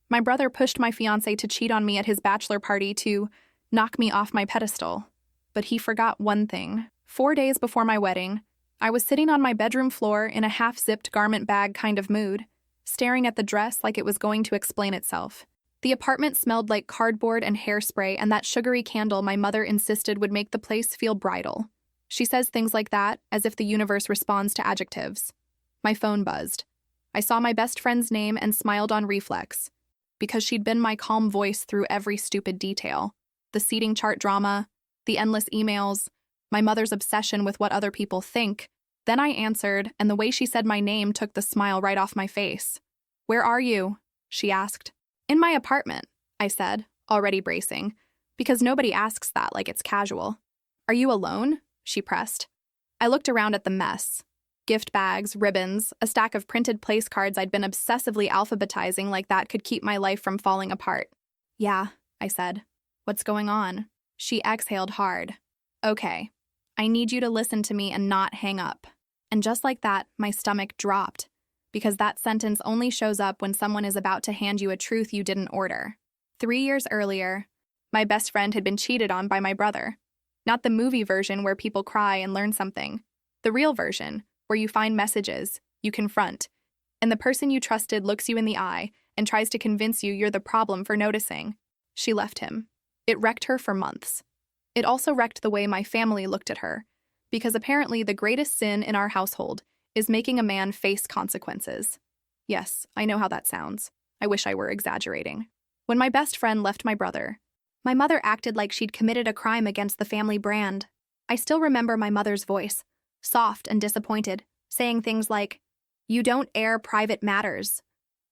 My brother pushed my fiancé to cheat on me at his bachelor party to knock me off my pedestal. But he forgot one thing. 4 days before my wedding, I was sitting on my bedroom floor in a half-zipped garment bag kind of mood, staring at the dress like it was going to explain itself. The apartment smelled like cardboard and hairspray and that sugary candle my mother insisted would make the place feel bridal. She says things like that as if the universe responds to adjectives. My phone buzzed. I saw my best friend's name and smiled on reflex, because she'd been my calm voice through every stupid detail. The seating chart drama, the endless emails, my mother's obsession with what other people think. Then I answered, and the way she said my name took the smile right off my face. "Where are you?" she asked. "In my apartment," I said, already bracing, because nobody asks that like it's casual. "Are you alone?" she pressed. I looked around at the mess. Gift bags, ribbons, a stack of printed place cards I'd been obsessively alphabetizing like that could keep my life from falling apart. "Yeah," I said. "What's going on?" She exhaled hard. "Okay, I need you to listen to me and not hang up." And just like that, my stomach dropped, because that sentence only shows up when someone is about to hand you a truth you didn't order. 3 years earlier, my best friend had been cheated on by my brother. Not the movie version where people cry and learn something. The real version, where you find messages, you confront, and the person you trusted looks you in the eye and tries to convince you you're the problem for noticing. She left him. It wrecked her for months. It also wrecked the way my family looked at her, because apparently the greatest sin in our household is making a man face consequences. Yes, I know how that sounds. I wish I were exaggerating. When my best friend left my brother, my mother acted like she'd committed a crime against the family brand. I still remember my mother's voice, soft and disappointed, saying things like, "You don't air private matters,"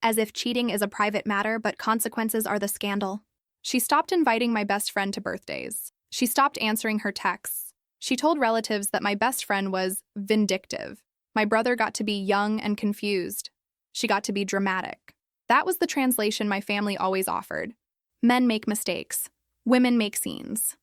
as if cheating is a private matter but consequences are the scandal. She stopped inviting my best friend to birthdays. She stopped answering her texts. She told relatives that my best friend was vindictive. My brother got to be young and confused. She got to be dramatic. That was the translation my family always offered. Men make mistakes. Women make scenes.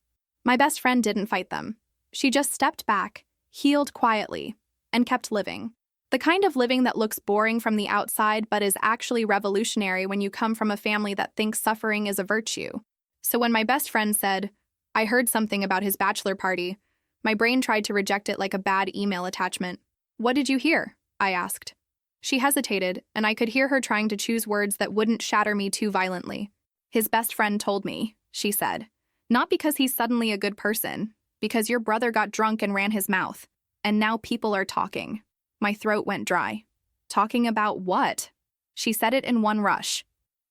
My best friend didn't fight them. She just stepped back, healed quietly, and kept living. The kind of living that looks boring from the outside but is actually revolutionary when you come from a family that thinks suffering is a virtue. So when my best friend said, "I heard something about his bachelor party," my brain tried to reject it like a bad email attachment. "What did you hear?" I asked. She hesitated, and I could hear her trying to choose words that wouldn't shatter me too violently. "His best friend told me," she said. "Not because he's suddenly a good person, because your brother got drunk and ran his mouth, and now people are talking." My throat went dry. Talking about what? She said it in one rush.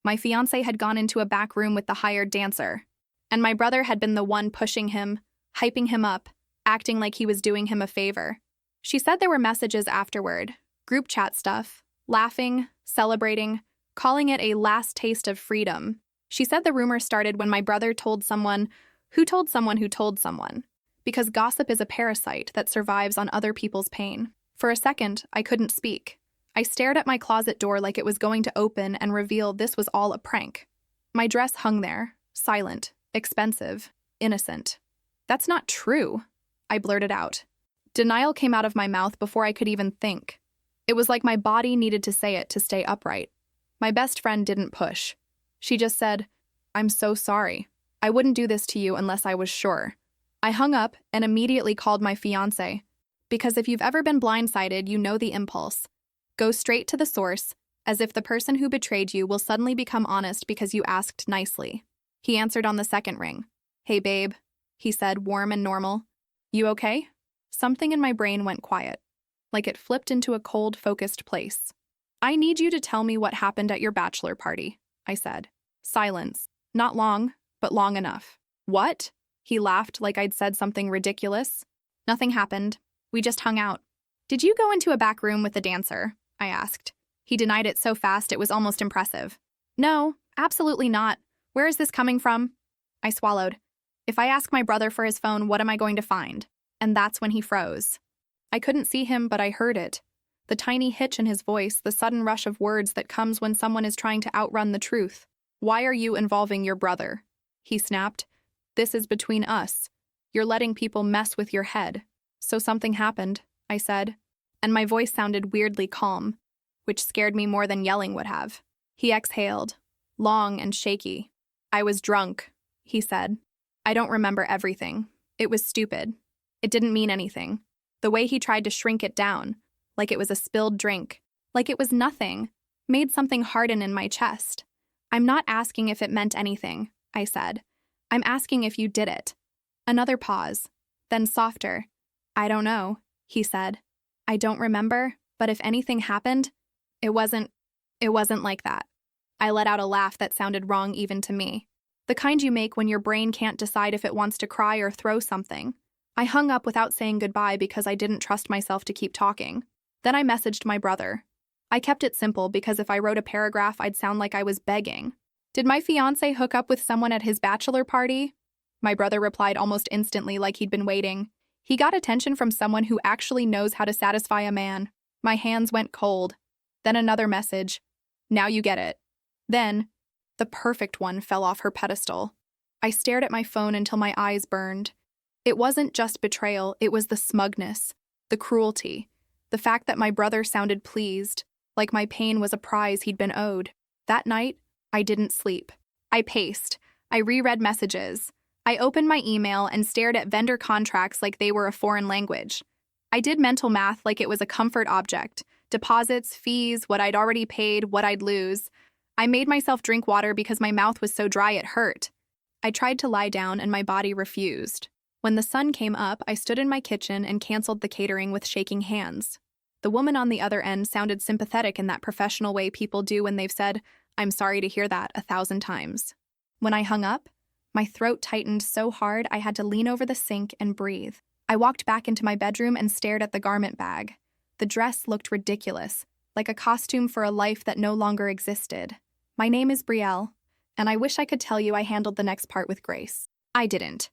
My fiancé had gone into a back room with the hired dancer, and my brother had been the one pushing him, hyping him up, acting like he was doing him a favor. She said there were messages afterward, group chat stuff, laughing, celebrating, calling it a last taste of freedom. She said the rumor started when my brother told someone who told someone who told someone, because gossip is a parasite that survives on other people's pain. For a second, I couldn't speak. I stared at my closet door like it was going to open and reveal this was all a prank. My dress hung there, silent, expensive, innocent. "That's not true," I blurted out. Denial came out of my mouth before I could even think. It was like my body needed to say it to stay upright. My best friend didn't push. She just said, "I'm so sorry. I wouldn't do this to you unless I was sure." I hung up and immediately called my fiancé, because if you've ever been blindsided, you know the impulse. Go straight to the source, as if the person who betrayed you will suddenly become honest because you asked nicely. He answered on the second ring. "Hey, babe," he said, warm and normal. "You okay?" Something in my brain went quiet, like it flipped into a cold, focused place. "I need you to tell me what happened at your bachelor party," I said. Silence. Not long, but long enough. "What?" He laughed like I'd said something ridiculous. "Nothing happened. We just hung out." "Did you go into a back room with the dancer?" I asked. He denied it so fast it was almost impressive. "No, absolutely not. Where is this coming from?" I swallowed. If I ask my brother for his phone, what am I going to find? And that's when he froze. I couldn't see him, but I heard it. The tiny hitch in his voice, the sudden rush of words that comes when someone is trying to outrun the truth. "Why are you involving your brother?" he snapped. "This is between us. You're letting people mess with your head." "So something happened," I said, and my voice sounded weirdly calm, which scared me more than yelling would have. He exhaled. long and shaky. "I was drunk," he said. "I don't remember everything. It was stupid. It didn't mean anything." The way he tried to shrink it down, like it was a spilled drink, like it was nothing, made something harden in my chest. "I'm not asking if it meant anything," I said. "I'm asking if you did it." Another pause, then softer. "I don't know," he said. "I don't remember, but if anything happened, it wasn't like that." I let out a laugh that sounded wrong even to me. The kind you make when your brain can't decide if it wants to cry or throw something. I hung up without saying goodbye because I didn't trust myself to keep talking. Then I messaged my brother. I kept it simple because if I wrote a paragraph, I'd sound like I was begging. "Did my fiancé hook up with someone at his bachelor party?" My brother replied almost instantly, like he'd been waiting. He got attention from someone who actually knows how to satisfy a man. My hands went cold. Then another message. "Now you get it." Then, the perfect one fell off her pedestal. I stared at my phone until my eyes burned. It wasn't just betrayal, it was the smugness, the cruelty, the fact that my brother sounded pleased, like my pain was a prize he'd been owed. That night, I didn't sleep. I paced. I reread messages. I opened my email and stared at vendor contracts like they were a foreign language. I did mental math like it was a comfort object. Deposits, fees, what I'd already paid, what I'd lose. I made myself drink water because my mouth was so dry it hurt. I tried to lie down and my body refused. When the sun came up, I stood in my kitchen and canceled the catering with shaking hands. The woman on the other end sounded sympathetic in that professional way people do when they've said, "I'm sorry to hear that," 1,000 times. When I hung up, my throat tightened so hard I had to lean over the sink and breathe. I walked back into my bedroom and stared at the garment bag. The dress looked ridiculous, like a costume for a life that no longer existed. My name is Brielle, and I wish I could tell you I handled the next part with grace. I didn't.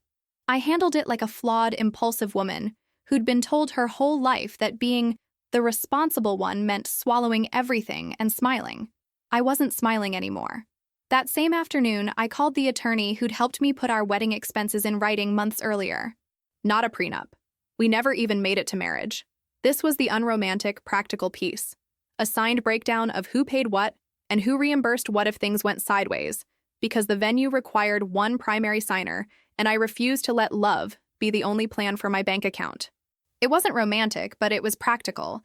I handled it like a flawed, impulsive woman who'd been told her whole life that being the responsible one meant swallowing everything and smiling. I wasn't smiling anymore. That same afternoon, I called the attorney who'd helped me put our wedding expenses in writing months earlier. Not a prenup. We never even made it to marriage. This was the unromantic, practical piece. A signed breakdown of who paid what and who reimbursed what if things went sideways, because the venue required one primary signer, and I refused to let love be the only plan for my bank account. It wasn't romantic, but it was practical.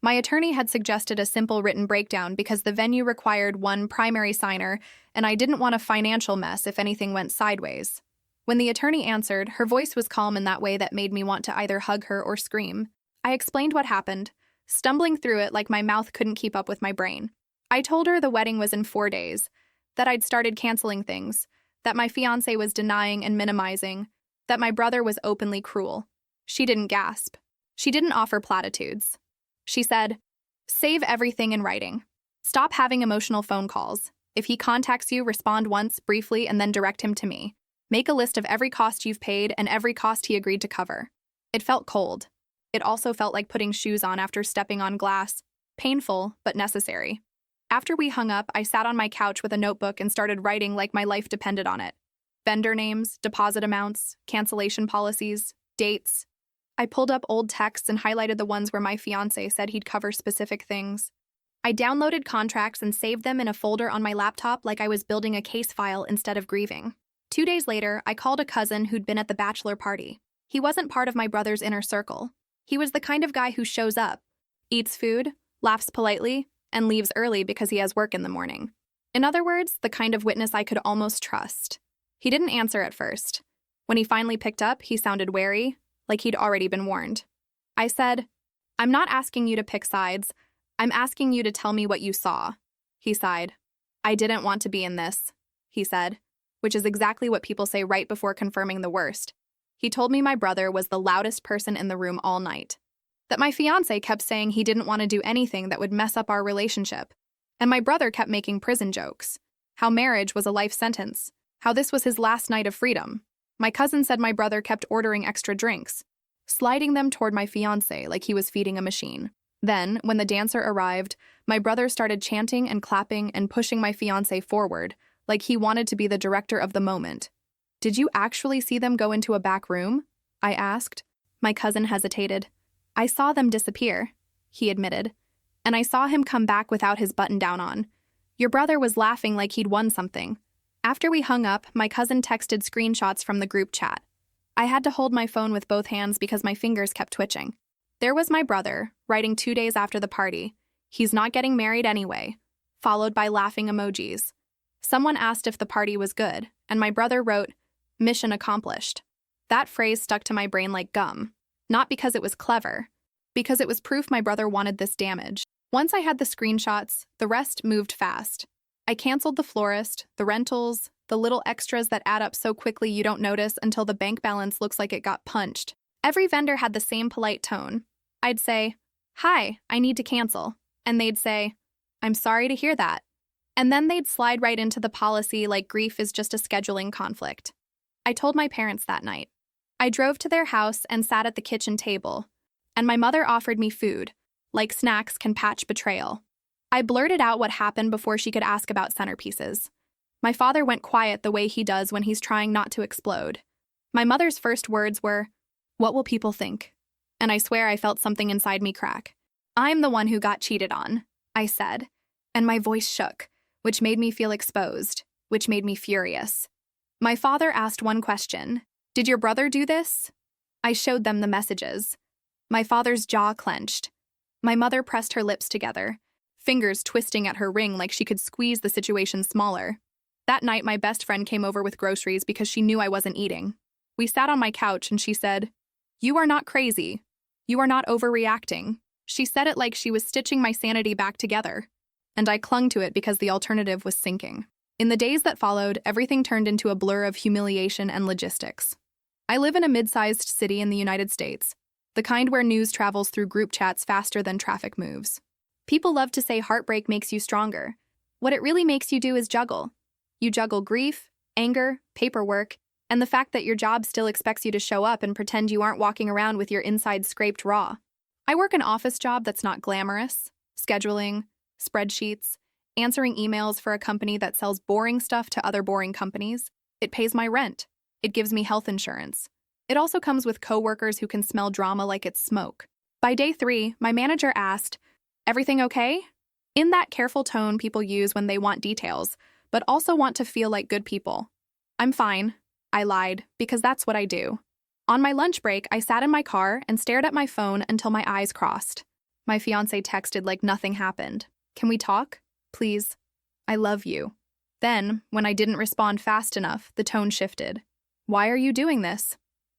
My attorney had suggested a simple written breakdown because the venue required one primary signer, and I didn't want a financial mess if anything went sideways. When the attorney answered, her voice was calm in that way that made me want to either hug her or scream. I explained what happened, stumbling through it like my mouth couldn't keep up with my brain. I told her the wedding was in 4 days, that I'd started canceling things, that my fiancé was denying and minimizing, that my brother was openly cruel. She didn't gasp. She didn't offer platitudes. She said, "Save everything in writing. Stop having emotional phone calls. If he contacts you, respond once, briefly, and then direct him to me. Make a list of every cost you've paid and every cost he agreed to cover." It felt cold. It also felt like putting shoes on after stepping on glass. Painful, but necessary. After we hung up, I sat on my couch with a notebook and started writing like my life depended on it. Vendor names, deposit amounts, cancellation policies, dates. I pulled up old texts and highlighted the ones where my fiancé said he'd cover specific things. I downloaded contracts and saved them in a folder on my laptop like I was building a case file instead of grieving. 2 days later, I called a cousin who'd been at the bachelor party. He wasn't part of my brother's inner circle. He was the kind of guy who shows up, eats food, laughs politely, and leaves early because he has work in the morning. In other words, the kind of witness I could almost trust. He didn't answer at first. When he finally picked up, he sounded wary, like he'd already been warned. I said, "I'm not asking you to pick sides. I'm asking you to tell me what you saw." He sighed. "I didn't want to be in this," he said, which is exactly what people say right before confirming the worst. He told me my brother was the loudest person in the room all night. That my fiancé kept saying he didn't want to do anything that would mess up our relationship. And my brother kept making prison jokes. How marriage was a life sentence. How this was his last night of freedom. My cousin said my brother kept ordering extra drinks, sliding them toward my fiancé like he was feeding a machine. Then, when the dancer arrived, my brother started chanting and clapping and pushing my fiancé forward, like he wanted to be the director of the moment. "Did you actually see them go into a back room?" I asked. My cousin hesitated. "I saw them disappear," he admitted, "and I saw him come back without his button-down on. Your brother was laughing like he'd won something. After we hung up, my cousin texted screenshots from the group chat. I had to hold my phone with both hands because my fingers kept twitching. There was my brother, writing 2 days after the party. He's not getting married anyway, followed by laughing emojis. Someone asked if the party was good, and my brother wrote, "Mission accomplished." That phrase stuck to my brain like gum. Not because it was clever, because it was proof my brother wanted this damage. Once I had the screenshots, the rest moved fast. I canceled the florist, the rentals, the little extras that add up so quickly you don't notice until the bank balance looks like it got punched. Every vendor had the same polite tone. I'd say, "Hi, I need to cancel." And they'd say, "I'm sorry to hear that." And then they'd slide right into the policy like grief is just a scheduling conflict. I told my parents that night. I drove to their house and sat at the kitchen table, and my mother offered me food, like snacks can patch betrayal. I blurted out what happened before she could ask about centerpieces. My father went quiet the way he does when he's trying not to explode. My mother's first words were, "What will people think?" And I swear I felt something inside me crack. "I'm the one who got cheated on," I said, and my voice shook, which made me feel exposed, which made me furious. My father asked one question, "Did your brother do this?" I showed them the messages. My father's jaw clenched. My mother pressed her lips together, fingers twisting at her ring like she could squeeze the situation smaller. That night, my best friend came over with groceries because she knew I wasn't eating. We sat on my couch and she said, "You are not crazy. You are not overreacting." She said it like she was stitching my sanity back together. And I clung to it because the alternative was sinking. In the days that followed, everything turned into a blur of humiliation and logistics. I live in a mid-sized city in the United States, the kind where news travels through group chats faster than traffic moves. People love to say heartbreak makes you stronger. What it really makes you do is juggle. You juggle grief, anger, paperwork, and the fact that your job still expects you to show up and pretend you aren't walking around with your insides scraped raw. I work an office job that's not glamorous, scheduling, spreadsheets, answering emails for a company that sells boring stuff to other boring companies. It pays my rent. It gives me health insurance. It also comes with coworkers who can smell drama like it's smoke. By day 3, my manager asked, "Everything okay?" In that careful tone people use when they want details, but also want to feel like good people. "I'm fine," I lied, because that's what I do. On my lunch break, I sat in my car and stared at my phone until my eyes crossed. My fiancé texted like nothing happened. "Can we talk? Please. I love you." Then, when I didn't respond fast enough, the tone shifted. "Why are you doing this?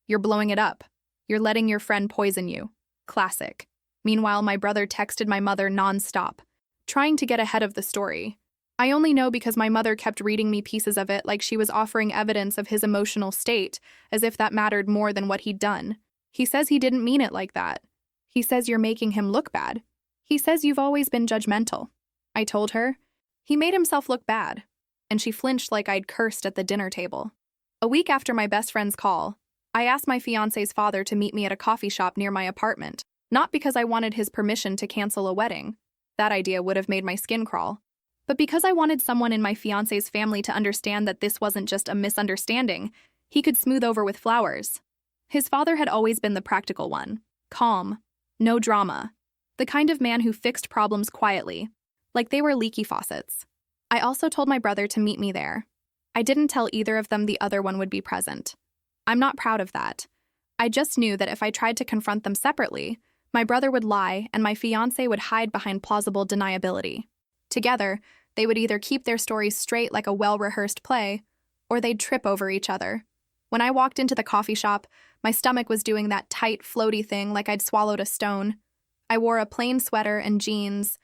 You're blowing it up. You're letting your friend poison you." Classic. Meanwhile, my brother texted my mother nonstop, trying to get ahead of the story. I only know because my mother kept reading me pieces of it like she was offering evidence of his emotional state, as if that mattered more than what he'd done. "He says he didn't mean it like that. He says you're making him look bad. He says you've always been judgmental." I told her. He made himself look bad, and she flinched like I'd cursed at the dinner table. A week after my best friend's call, I asked my fiancé's father to meet me at a coffee shop near my apartment, not because I wanted his permission to cancel a wedding. That idea would have made my skin crawl. But because I wanted someone in my fiancé's family to understand that this wasn't just a misunderstanding, he could smooth over with flowers. His father had always been the practical one, calm, no drama, the kind of man who fixed problems quietly, like they were leaky faucets. I also told my brother to meet me there. I didn't tell either of them the other one would be present. I'm not proud of that. I just knew that if I tried to confront them separately, my brother would lie and my fiancé would hide behind plausible deniability. Together, they would either keep their stories straight like a well-rehearsed play, or they'd trip over each other. When I walked into the coffee shop, my stomach was doing that tight, floaty thing like I'd swallowed a stone. I wore a plain sweater and jeans,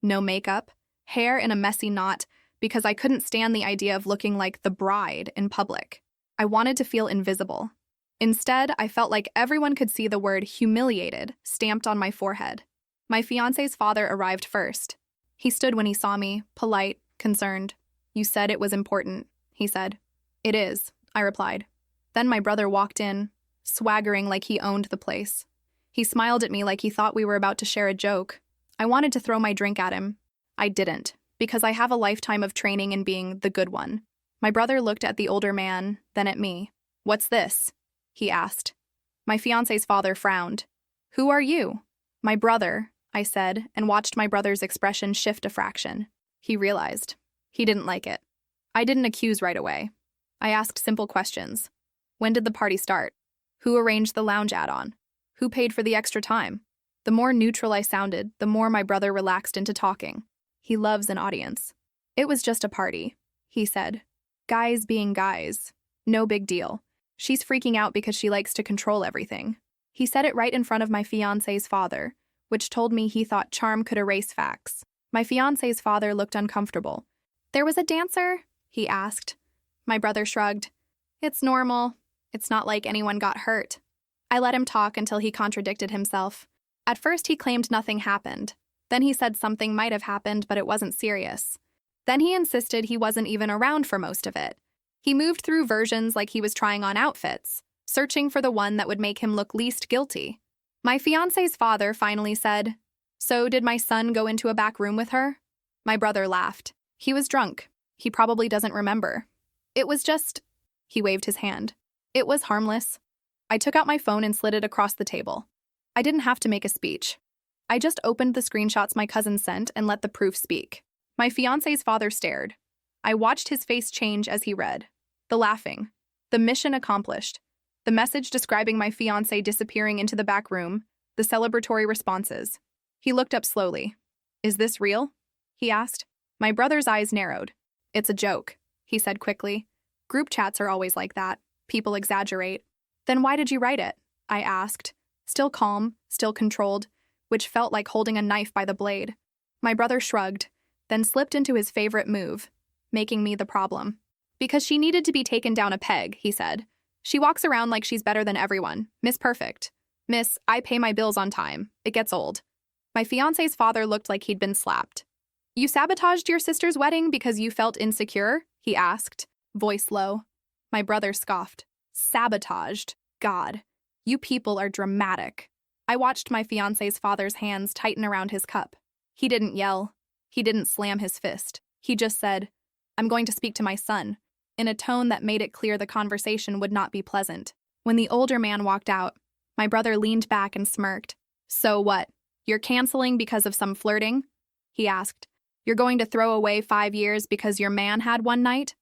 no makeup, hair in a messy knot, because I couldn't stand the idea of looking like the bride in public. I wanted to feel invisible. Instead, I felt like everyone could see the word humiliated stamped on my forehead. My fiancé's father arrived first. He stood when he saw me, polite, concerned. "You said it was important," he said. "It is," I replied. Then my brother walked in, swaggering like he owned the place. He smiled at me like he thought we were about to share a joke. I wanted to throw my drink at him. I didn't, because I have a lifetime of training in being the good one. My brother looked at the older man, then at me. "What's this?" he asked. My fiancé's father frowned. "Who are you?" "My brother," I said, and watched my brother's expression shift a fraction. He realized. He didn't like it. I didn't accuse right away. I asked simple questions. When did the party start? Who arranged the lounge add-on? Who paid for the extra time? The more neutral I sounded, the more my brother relaxed into talking. He loves an audience. It was just a party, he said. Guys being guys. No big deal. She's freaking out because she likes to control everything. He said it right in front of my fiancé's father, which told me he thought charm could erase facts. My fiancé's father looked uncomfortable. There was a dancer? He asked. My brother shrugged. It's normal. It's not like anyone got hurt. I let him talk until he contradicted himself. At first he claimed nothing happened. Then he said something might have happened, but it wasn't serious. Then he insisted he wasn't even around for most of it. He moved through versions like he was trying on outfits, searching for the one that would make him look least guilty. My fiancé's father finally said, "So did my son go into a back room with her?" My brother laughed. He was drunk. He probably doesn't remember. It was just... He waved his hand. It was harmless. I took out my phone and slid it across the table. I didn't have to make a speech. I just opened the screenshots my cousin sent and let the proof speak. My fiancé's father stared. I watched his face change as he read. The laughing. The mission accomplished. The message describing my fiancé disappearing into the back room. The celebratory responses. He looked up slowly. Is this real? He asked. My brother's eyes narrowed. It's a joke, he said quickly. Group chats are always like that. People exaggerate. Then why did you write it? I asked. Still calm, still controlled, which felt like holding a knife by the blade. My brother shrugged, then slipped into his favorite move, making me the problem. Because she needed to be taken down a peg, he said. She walks around like she's better than everyone. Miss Perfect. Miss, I pay my bills on time. It gets old. My fiancé's father looked like he'd been slapped. You sabotaged your sister's wedding because you felt insecure? He asked, voice low. My brother scoffed. Sabotaged? God. You people are dramatic. I watched my fiancé's father's hands tighten around his cup. He didn't yell. He didn't slam his fist. He just said, I'm going to speak to my son, in a tone that made it clear the conversation would not be pleasant. When the older man walked out, my brother leaned back and smirked. So what? You're canceling because of some flirting? He asked. You're going to throw away 5 years because your man had one night?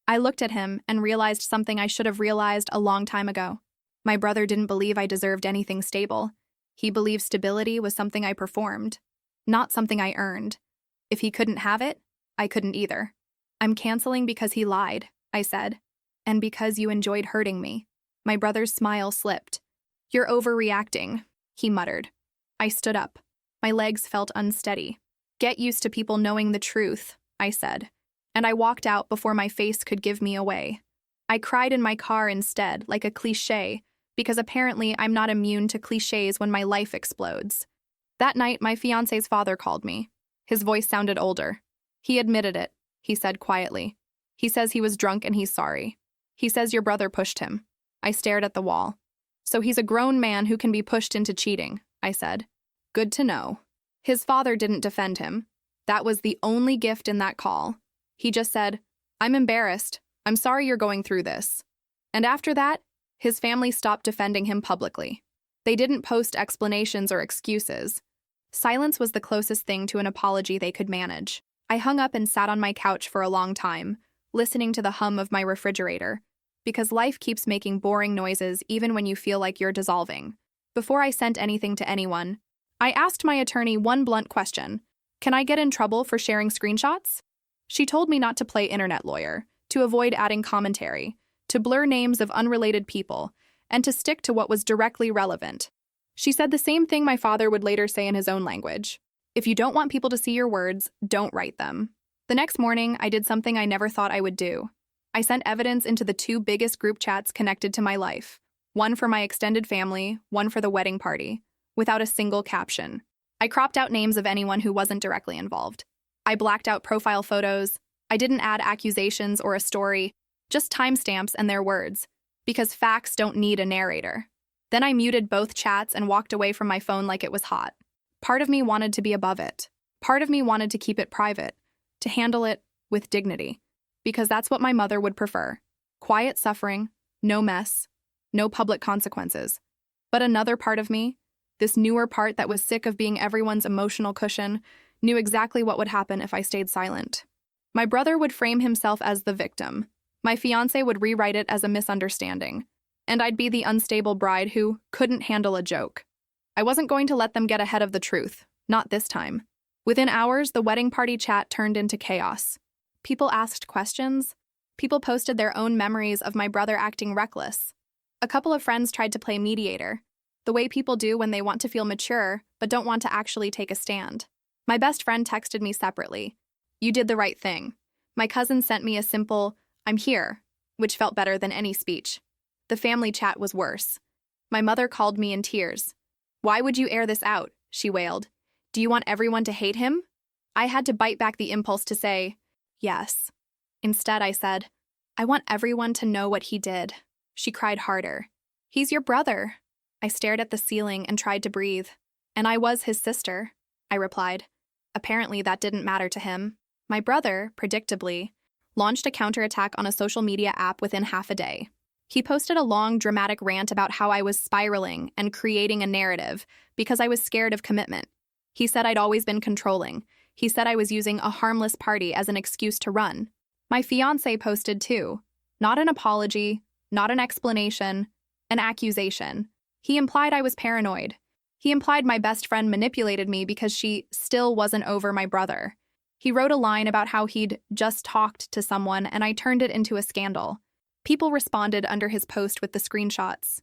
I looked at him and realized something I should have realized a long time ago. My brother didn't believe I deserved anything stable. He believed stability was something I performed, not something I earned. If he couldn't have it, I couldn't either. I'm canceling because he lied, I said, and because you enjoyed hurting me. My brother's smile slipped. You're overreacting, he muttered. I stood up. My legs felt unsteady. Get used to people knowing the truth, I said, and I walked out before my face could give me away. I cried in my car instead, like a cliché, because apparently I'm not immune to clichés when my life explodes. That night, my fiancé's father called me. His voice sounded older. He admitted it, he said quietly. He says he was drunk and he's sorry. He says your brother pushed him. I stared at the wall. So he's a grown man who can be pushed into cheating, I said. Good to know. His father didn't defend him. That was the only gift in that call. He just said, I'm embarrassed. I'm sorry you're going through this. And after that, his family stopped defending him publicly. They didn't post explanations or excuses. Silence was the closest thing to an apology they could manage. I hung up and sat on my couch for a long time, listening to the hum of my refrigerator, because life keeps making boring noises even when you feel like you're dissolving. Before I sent anything to anyone, I asked my attorney one blunt question. Can I get in trouble for sharing screenshots? She told me not to play internet lawyer, to avoid adding commentary, to blur names of unrelated people, and to stick to what was directly relevant. She said the same thing my father would later say in his own language. If you don't want people to see your words, don't write them. The next morning, I did something I never thought I would do. I sent evidence into the 2 biggest group chats connected to my life, one for my extended family, one for the wedding party, without a single caption. I cropped out names of anyone who wasn't directly involved. I blacked out profile photos. I didn't add accusations or a story, just timestamps and their words, because facts don't need a narrator. Then I muted both chats and walked away from my phone like it was hot. Part of me wanted to be above it. Part of me wanted to keep it private, to handle it with dignity, because that's what my mother would prefer. Quiet suffering, no mess, no public consequences. But another part of me, this newer part that was sick of being everyone's emotional cushion, knew exactly what would happen if I stayed silent. My brother would frame himself as the victim. My fiancé would rewrite it as a misunderstanding. And I'd be the unstable bride who couldn't handle a joke. I wasn't going to let them get ahead of the truth, not this time. Within hours, the wedding party chat turned into chaos. People asked questions. People posted their own memories of my brother acting reckless. A couple of friends tried to play mediator, the way people do when they want to feel mature but don't want to actually take a stand. My best friend texted me separately. "You did the right thing." My cousin sent me a simple, "I'm here," which felt better than any speech. The family chat was worse. My mother called me in tears. "Why would you air this out?" she wailed. "Do you want everyone to hate him?" I had to bite back the impulse to say, "Yes." Instead, I said, "I want everyone to know what he did." She cried harder. "He's your brother." I stared at the ceiling and tried to breathe. "And I was his sister," I replied. Apparently, that didn't matter to him. My brother, predictably, launched a counterattack on a social media app within half a day. He posted a long, dramatic rant about how I was spiraling and creating a narrative because I was scared of commitment. He said I'd always been controlling. He said I was using a harmless party as an excuse to run. My fiancé posted too. Not an apology, not an explanation, an accusation. He implied I was paranoid. He implied my best friend manipulated me because she still wasn't over my brother. He wrote a line about how he'd just talked to someone and I turned it into a scandal. People responded under his post with the screenshots.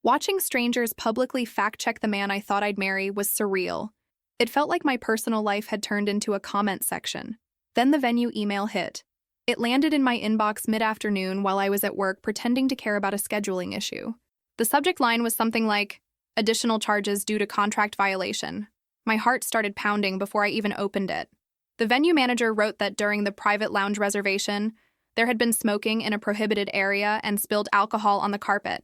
Watching strangers publicly fact-check the man I thought I'd marry was surreal. It felt like my personal life had turned into a comment section. Then the venue email hit. It landed in my inbox mid-afternoon while I was at work pretending to care about a scheduling issue. The subject line was something like, "Additional charges due to contract violation." My heart started pounding before I even opened it. The venue manager wrote that during the private lounge reservation, there had been smoking in a prohibited area and spilled alcohol on the carpet,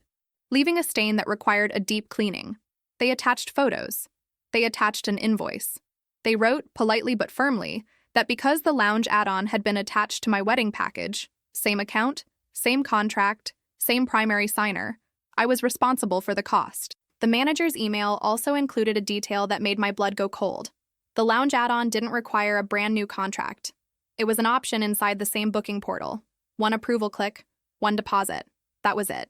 leaving a stain that required a deep cleaning. They attached photos. They attached an invoice. They wrote, politely but firmly, that because the lounge add-on had been attached to my wedding package, same account, same contract, same primary signer, I was responsible for the cost. The manager's email also included a detail that made my blood go cold. The lounge add-on didn't require a brand new contract. It was an option inside the same booking portal. One approval click, one deposit. That was it.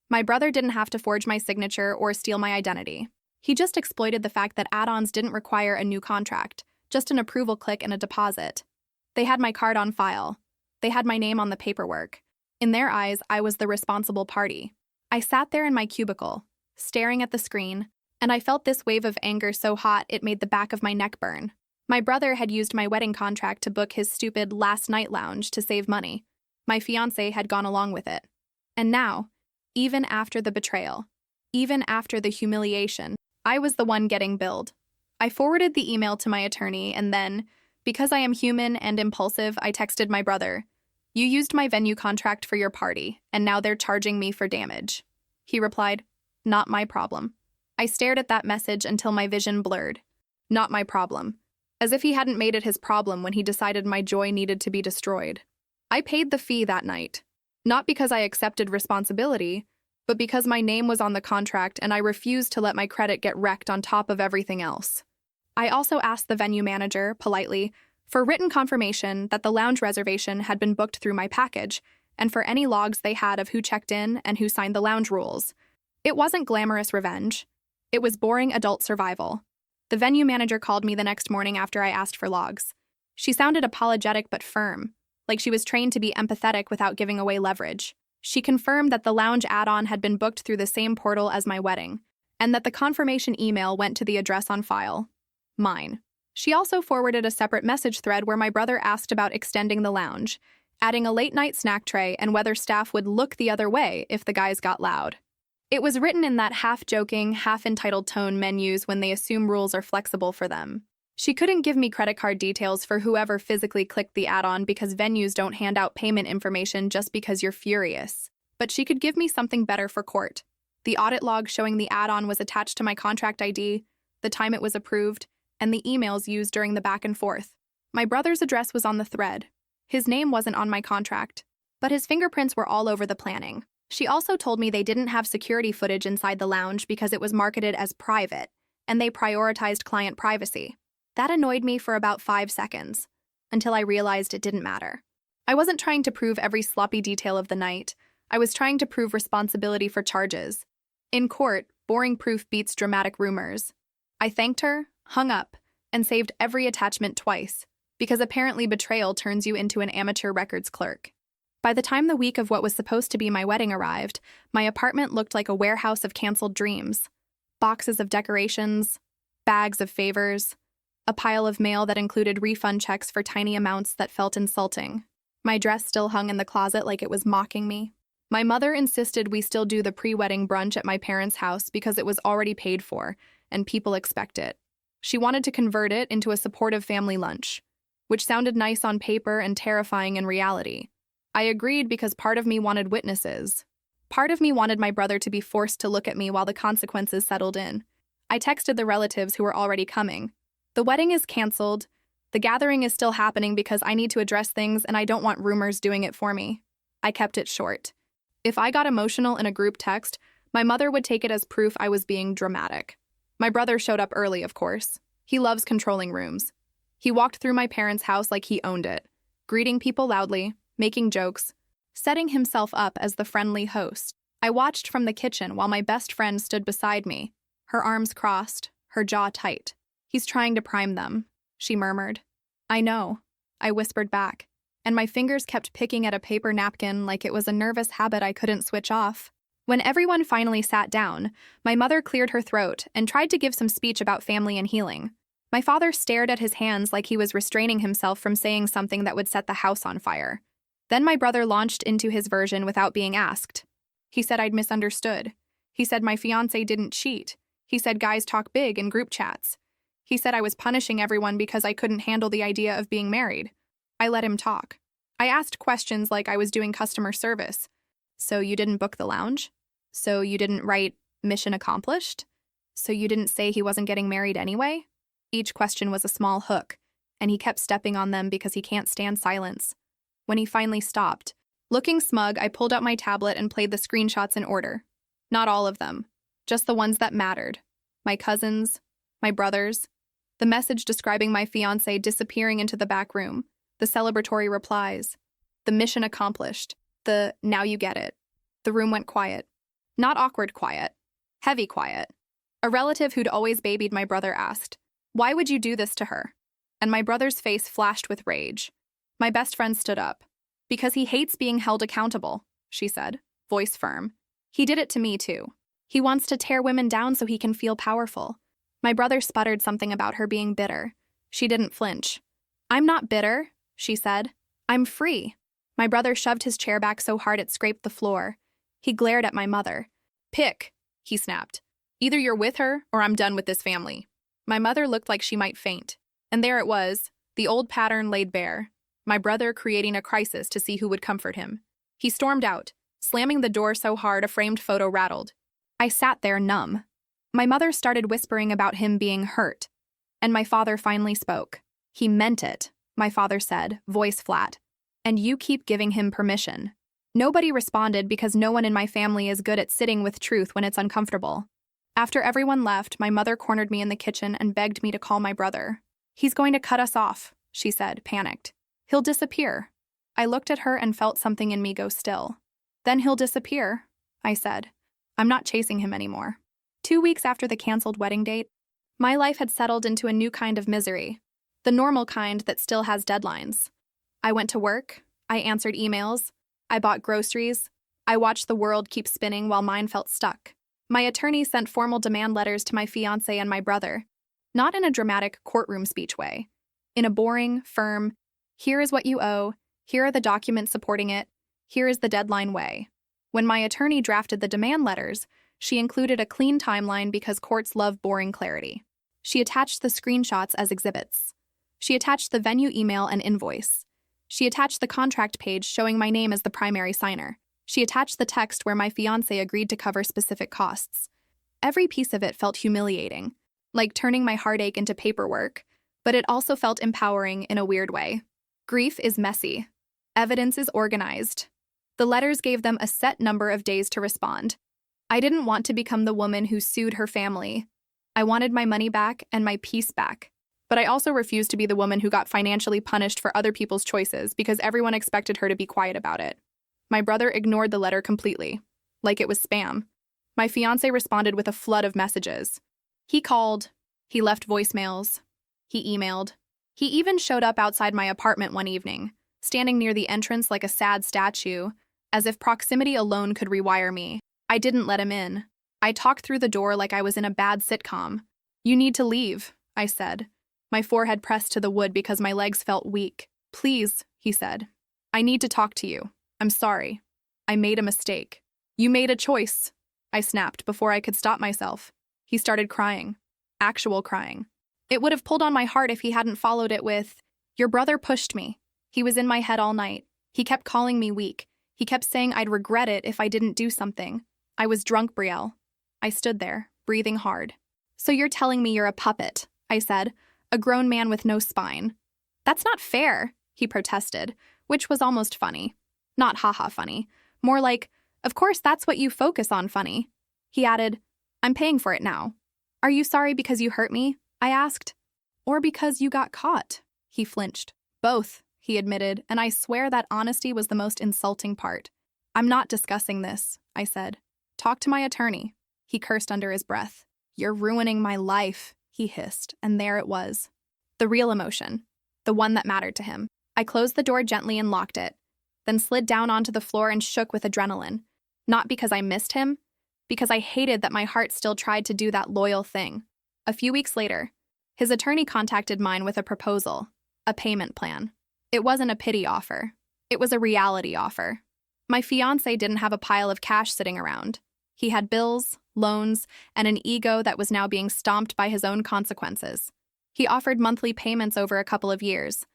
My brother didn't have to forge my signature or steal my identity. He just exploited the fact that add-ons didn't require a new contract, just an approval click and a deposit. They had my card on file. They had my name on the paperwork. In their eyes, I was the responsible party. I sat there in my cubicle, staring at the screen, and I felt this wave of anger so hot it made the back of my neck burn. My brother had used my wedding contract to book his stupid last night lounge to save money. My fiancé had gone along with it. And now, even after the betrayal, even after the humiliation, I was the one getting billed. I forwarded the email to my attorney and then, because I am human and impulsive, I texted my brother, "You used my venue contract for your party, and now they're charging me for damage." He replied, "Not my problem." I stared at that message until my vision blurred. Not my problem. As if he hadn't made it his problem when he decided my joy needed to be destroyed. I paid the fee that night. Not because I accepted responsibility, but because my name was on the contract and I refused to let my credit get wrecked on top of everything else. I also asked the venue manager, politely, for written confirmation that the lounge reservation had been booked through my package, and for any logs they had of who checked in and who signed the lounge rules. It wasn't glamorous revenge. It was boring adult survival. The venue manager called me the next morning after I asked for logs. She sounded apologetic but firm, like she was trained to be empathetic without giving away leverage. She confirmed that the lounge add-on had been booked through the same portal as my wedding, and that the confirmation email went to the address on file. Mine. She also forwarded a separate message thread where my brother asked about extending the lounge, adding a late-night snack tray and whether staff would look the other way if the guys got loud. It was written in that half-joking, half-entitled tone men use when they assume rules are flexible for them. She couldn't give me credit card details for whoever physically clicked the add-on because venues don't hand out payment information just because you're furious. But she could give me something better for court. The audit log showing the add-on was attached to my contract ID, the time it was approved, and the emails used during the back and forth. My brother's address was on the thread. His name wasn't on my contract, but his fingerprints were all over the planning. She also told me they didn't have security footage inside the lounge because it was marketed as private, and they prioritized client privacy. That annoyed me for about 5 seconds. until I realized it didn't matter. I wasn't trying to prove every sloppy detail of the night. I was trying to prove responsibility for charges. In court, boring proof beats dramatic rumors. I thanked her, hung up, and saved every attachment twice, because apparently betrayal turns you into an amateur records clerk. By the time the week of what was supposed to be my wedding arrived, my apartment looked like a warehouse of canceled dreams. Boxes of decorations, bags of favors, a pile of mail that included refund checks for tiny amounts that felt insulting. My dress still hung in the closet like it was mocking me. My mother insisted we still do the pre-wedding brunch at my parents' house because it was already paid for, and people expect it. She wanted to convert it into a supportive family lunch, which sounded nice on paper and terrifying in reality. I agreed because part of me wanted witnesses. Part of me wanted my brother to be forced to look at me while the consequences settled in. I texted the relatives who were already coming. The wedding is canceled. The gathering is still happening because I need to address things and I don't want rumors doing it for me. I kept it short. If I got emotional in a group text, my mother would take it as proof I was being dramatic. My brother showed up early, of course. He loves controlling rooms. He walked through my parents' house like he owned it, greeting people loudly, making jokes, setting himself up as the friendly host. I watched from the kitchen while my best friend stood beside me, her arms crossed, her jaw tight. "He's trying to prime them," she murmured. "I know," I whispered back, and my fingers kept picking at a paper napkin like it was a nervous habit I couldn't switch off. When everyone finally sat down, my mother cleared her throat and tried to give some speech about family and healing. My father stared at his hands like he was restraining himself from saying something that would set the house on fire. Then my brother launched into his version without being asked. He said I'd misunderstood. He said my fiancé didn't cheat. He said guys talk big in group chats. He said I was punishing everyone because I couldn't handle the idea of being married. I let him talk. I asked questions like I was doing customer service. "So you didn't book the lounge? So you didn't write mission accomplished? So you didn't say he wasn't getting married anyway?" Each question was a small hook, and he kept stepping on them because he can't stand silence. When he finally stopped, looking smug, I pulled out my tablet and played the screenshots in order. Not all of them, just the ones that mattered. My cousins, my brothers, the message describing my fiancé disappearing into the back room, the celebratory replies, the mission accomplished, the "now you get it." The room went quiet. Not awkward quiet, heavy quiet. A relative who'd always babied my brother asked, "Why would you do this to her?" And my brother's face flashed with rage. My best friend stood up. "Because he hates being held accountable," she said, voice firm. "He did it to me, too. He wants to tear women down so he can feel powerful." My brother sputtered something about her being bitter. She didn't flinch. "I'm not bitter," she said. "I'm free." My brother shoved his chair back so hard it scraped the floor. He glared at my mother. "Pick," he snapped. "Either you're with her or I'm done with this family." My mother looked like she might faint. And there it was, the old pattern laid bare. My brother creating a crisis to see who would comfort him. He stormed out, slamming the door so hard a framed photo rattled. I sat there numb. My mother started whispering about him being hurt. And my father finally spoke. "He meant it," my father said, voice flat. "And you keep giving him permission." Nobody responded because no one in my family is good at sitting with truth when it's uncomfortable. After everyone left, my mother cornered me in the kitchen and begged me to call my brother. "He's going to cut us off," she said, panicked. "He'll disappear." I looked at her and felt something in me go still. "Then he'll disappear," I said. "I'm not chasing him anymore." 2 weeks after the canceled wedding date, my life had settled into a new kind of misery. The normal kind that still has deadlines. I went to work. I answered emails. I bought groceries. I watched the world keep spinning while mine felt stuck. My attorney sent formal demand letters to my fiancé and my brother. Not in a dramatic courtroom speech way. In a boring, firm, "Here is what you owe. Here are the documents supporting it. Here is the deadline" way. When my attorney drafted the demand letters, she included a clean timeline because courts love boring clarity. She attached the screenshots as exhibits. She attached the venue email and invoice. She attached the contract page showing my name as the primary signer. She attached the text where my fiancé agreed to cover specific costs. Every piece of it felt humiliating, like turning my heartache into paperwork, but it also felt empowering in a weird way. Grief is messy. Evidence is organized. The letters gave them a set number of days to respond. I didn't want to become the woman who sued her family. I wanted my money back and my peace back. But I also refused to be the woman who got financially punished for other people's choices because everyone expected her to be quiet about it. My brother ignored the letter completely, like it was spam. My fiancé responded with a flood of messages. He called, he left voicemails, he emailed. He even showed up outside my apartment one evening, standing near the entrance like a sad statue, as if proximity alone could rewire me. I didn't let him in. I talked through the door like I was in a bad sitcom. "You need to leave," I said, my forehead pressed to the wood because my legs felt weak. "Please," he said. "I need to talk to you. I'm sorry. I made a mistake." "You made a choice," I snapped before I could stop myself. He started crying. Actual crying. It would have pulled on my heart if he hadn't followed it with, "Your brother pushed me. He was in my head all night. He kept calling me weak. He kept saying I'd regret it if I didn't do something. I was drunk, Brielle." I stood there, breathing hard. "So you're telling me you're a puppet," I said, "a grown man with no spine." "That's not fair," he protested, which was almost funny. Not haha funny. More like, "Of course that's what you focus on funny." He added, "I'm paying for it now." "Are you sorry because you hurt me?" I asked. "Or because you got caught?" He flinched. "Both," he admitted, and I swear that honesty was the most insulting part. "I'm not discussing this," I said. "Talk to my attorney." He cursed under his breath. "You're ruining my life," he hissed, and there it was. The real emotion. The one that mattered to him. I closed the door gently and locked it, then slid down onto the floor and shook with adrenaline. Not because I missed him, because I hated that my heart still tried to do that loyal thing. A few weeks later, his attorney contacted mine with a proposal, a payment plan. It wasn't a pity offer. It was a reality offer. My fiancé didn't have a pile of cash sitting around. He had bills, loans, and an ego that was now being stomped by his own consequences. He offered monthly payments over a couple of years,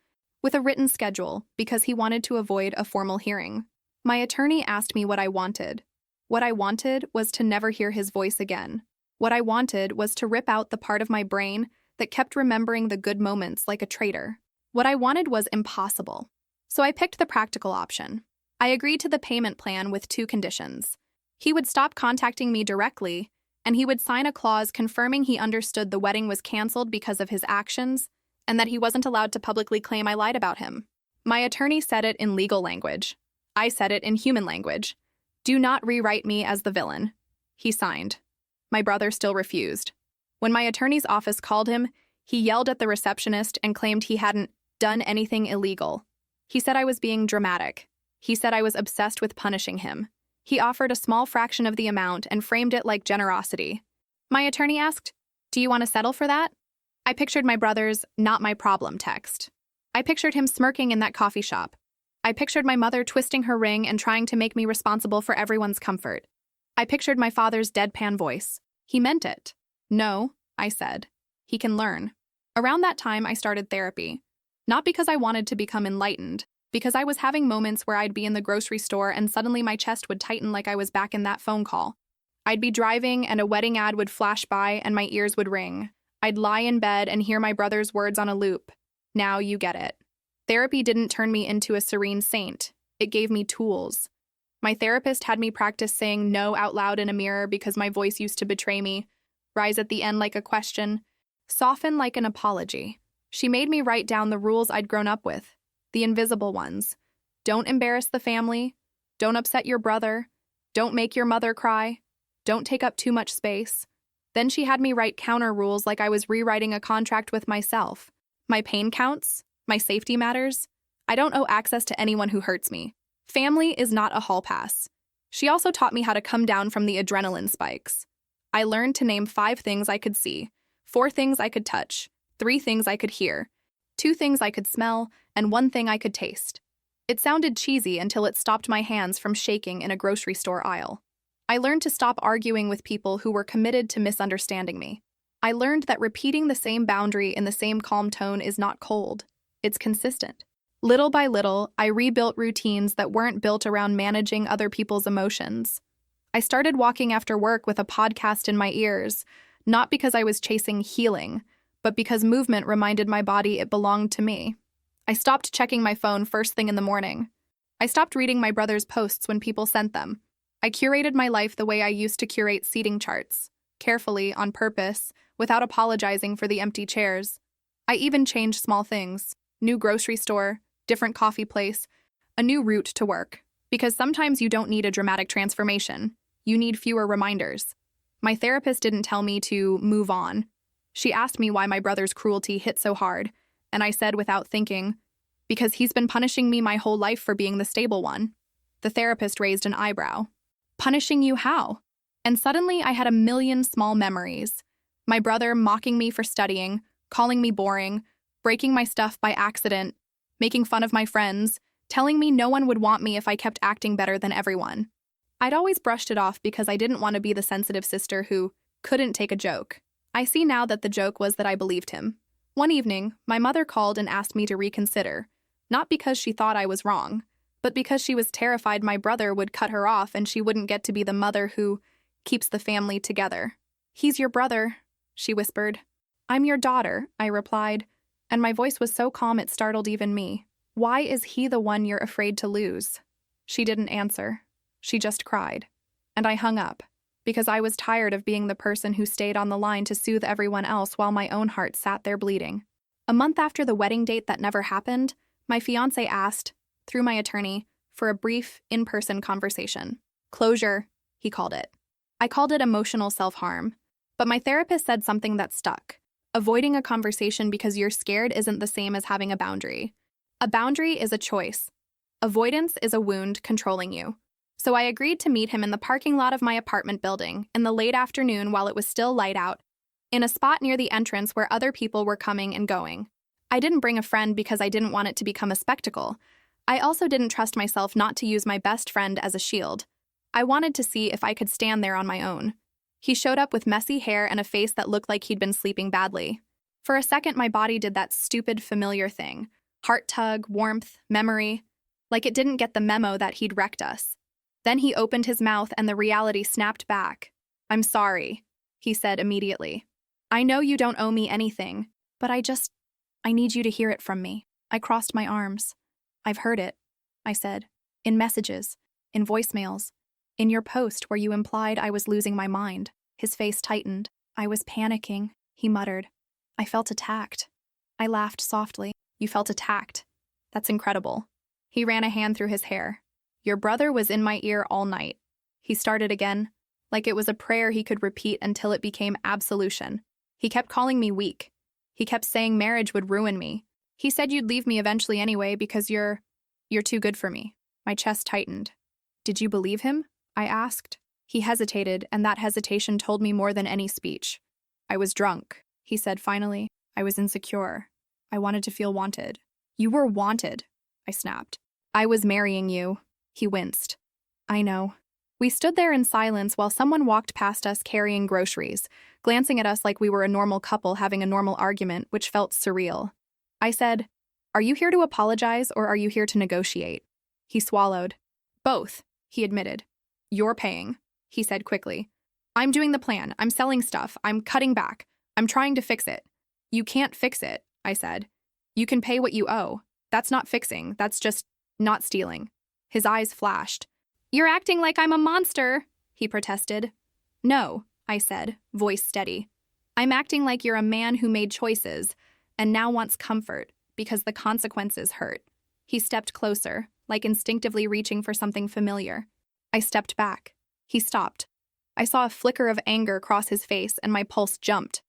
with a written schedule because he wanted to avoid a formal hearing. My attorney asked me what I wanted. What I wanted was to never hear his voice again. What I wanted was to rip out the part of my brain that kept remembering the good moments like a traitor. What I wanted was impossible. So I picked the practical option. I agreed to the payment plan with two conditions. He would stop contacting me directly, and he would sign a clause confirming he understood the wedding was canceled because of his actions, and that he wasn't allowed to publicly claim I lied about him. My attorney said it in legal language. I said it in human language. "Do not rewrite me as the villain." He signed. My brother still refused. When my attorney's office called him, he yelled at the receptionist and claimed he hadn't done anything illegal. He said I was being dramatic. He said I was obsessed with punishing him. He offered a small fraction of the amount and framed it like generosity. My attorney asked, "Do you want to settle for that?" I pictured my brother's "not my problem" text. I pictured him smirking in that coffee shop. I pictured my mother twisting her ring and trying to make me responsible for everyone's comfort. I pictured my father's deadpan voice. He meant it. "No," I said. "He can learn." Around that time, I started therapy. Not because I wanted to become enlightened, because I was having moments where I'd be in the grocery store and suddenly my chest would tighten like I was back in that phone call. I'd be driving and a wedding ad would flash by and my ears would ring. I'd lie in bed and hear my brother's words on a loop. Now you get it. Therapy didn't turn me into a serene saint. It gave me tools. My therapist had me practice saying no out loud in a mirror because my voice used to betray me, rise at the end like a question, soften like an apology. She made me write down the rules I'd grown up with, the invisible ones. Don't embarrass the family. Don't upset your brother. Don't make your mother cry. Don't take up too much space. Then she had me write counter rules like I was rewriting a contract with myself. My pain counts, my safety matters. I don't owe access to anyone who hurts me. Family is not a hall pass. She also taught me how to come down from the adrenaline spikes. I learned to name 5 things I could see, 4 things I could touch, 3 things I could hear, 2 things I could smell, and 1 thing I could taste. It sounded cheesy until it stopped my hands from shaking in a grocery store aisle. I learned to stop arguing with people who were committed to misunderstanding me. I learned that repeating the same boundary in the same calm tone is not cold. It's consistent. Little by little, I rebuilt routines that weren't built around managing other people's emotions. I started walking after work with a podcast in my ears, not because I was chasing healing, but because movement reminded my body it belonged to me. I stopped checking my phone first thing in the morning. I stopped reading my brother's posts when people sent them. I curated my life the way I used to curate seating charts, carefully, on purpose, without apologizing for the empty chairs. I even changed small things: new grocery store, different coffee place, a new route to work. Because sometimes you don't need a dramatic transformation, you need fewer reminders. My therapist didn't tell me to move on. She asked me why my brother's cruelty hit so hard, and I said without thinking, because he's been punishing me my whole life for being the stable one. The therapist raised an eyebrow. Punishing you how? And suddenly I had a million small memories. My brother mocking me for studying, calling me boring, breaking my stuff by accident, making fun of my friends, telling me no one would want me if I kept acting better than everyone. I'd always brushed it off because I didn't want to be the sensitive sister who couldn't take a joke. I see now that the joke was that I believed him. One evening, my mother called and asked me to reconsider, not because she thought I was wrong, but because she was terrified my brother would cut her off and she wouldn't get to be the mother who keeps the family together. "He's your brother," she whispered. "I'm your daughter," I replied, and my voice was so calm it startled even me. "Why is he the one you're afraid to lose?" She didn't answer. She just cried. And I hung up, because I was tired of being the person who stayed on the line to soothe everyone else while my own heart sat there bleeding. A month after the wedding date that never happened, my fiancé asked, through my attorney, for a brief, in-person conversation. Closure, he called it. I called it emotional self-harm. But my therapist said something that stuck. Avoiding a conversation because you're scared isn't the same as having a boundary. A boundary is a choice. Avoidance is a wound controlling you. So I agreed to meet him in the parking lot of my apartment building in the late afternoon while it was still light out, in a spot near the entrance where other people were coming and going. I didn't bring a friend because I didn't want it to become a spectacle. I also didn't trust myself not to use my best friend as a shield. I wanted to see if I could stand there on my own. He showed up with messy hair and a face that looked like he'd been sleeping badly. For a second, my body did that stupid, familiar thing. Heart tug, warmth, memory. Like it didn't get the memo that he'd wrecked us. Then he opened his mouth and the reality snapped back. "I'm sorry," he said immediately. "I know you don't owe me anything, but I need you to hear it from me." I crossed my arms. "I've heard it," I said. "In messages, in voicemails, in your post where you implied I was losing my mind." His face tightened. "I was panicking," he muttered. "I felt attacked." I laughed softly. "You felt attacked? That's incredible." He ran a hand through his hair. "Your brother was in my ear all night." He started again, like it was a prayer he could repeat until it became absolution. He kept calling me weak. He kept saying marriage would ruin me. He said you'd leave me eventually anyway because you're too good for me. My chest tightened. "Did you believe him?" I asked. He hesitated, and that hesitation told me more than any speech. "I was drunk," he said finally. "I was insecure. I wanted to feel wanted." "You were wanted," I snapped. "I was marrying you." He winced. "I know." We stood there in silence while someone walked past us carrying groceries, glancing at us like we were a normal couple having a normal argument, which felt surreal. I said, "Are you here to apologize or are you here to negotiate?" He swallowed. "Both," he admitted. "You're paying," he said quickly. "I'm doing the plan. I'm selling stuff. I'm cutting back. I'm trying to fix it." "You can't fix it," I said. "You can pay what you owe. That's not fixing. That's just not stealing." His eyes flashed. "You're acting like I'm a monster," he protested. "No," I said, voice steady. "I'm acting like you're a man who made choices and now wants comfort because the consequences hurt." He stepped closer, like instinctively reaching for something familiar. I stepped back. He stopped. I saw a flicker of anger cross his face and my pulse jumped.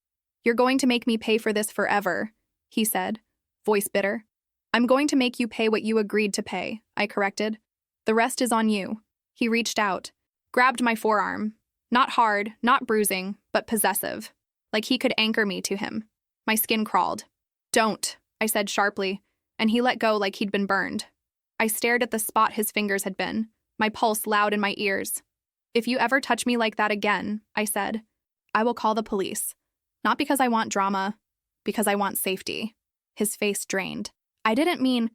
"You're going to make me pay for this forever," he said, voice bitter. "I'm going to make you pay what you agreed to pay," I corrected. "The rest is on you." He reached out, grabbed my forearm. Not hard, not bruising, but possessive. Like he could anchor me to him. My skin crawled. "Don't," I said sharply, and he let go like he'd been burned. I stared at the spot his fingers had been, my pulse loud in my ears. "If you ever touch me like that again," I said, "I will call the police. Not because I want drama, because I want safety." His face drained. "I didn't mean,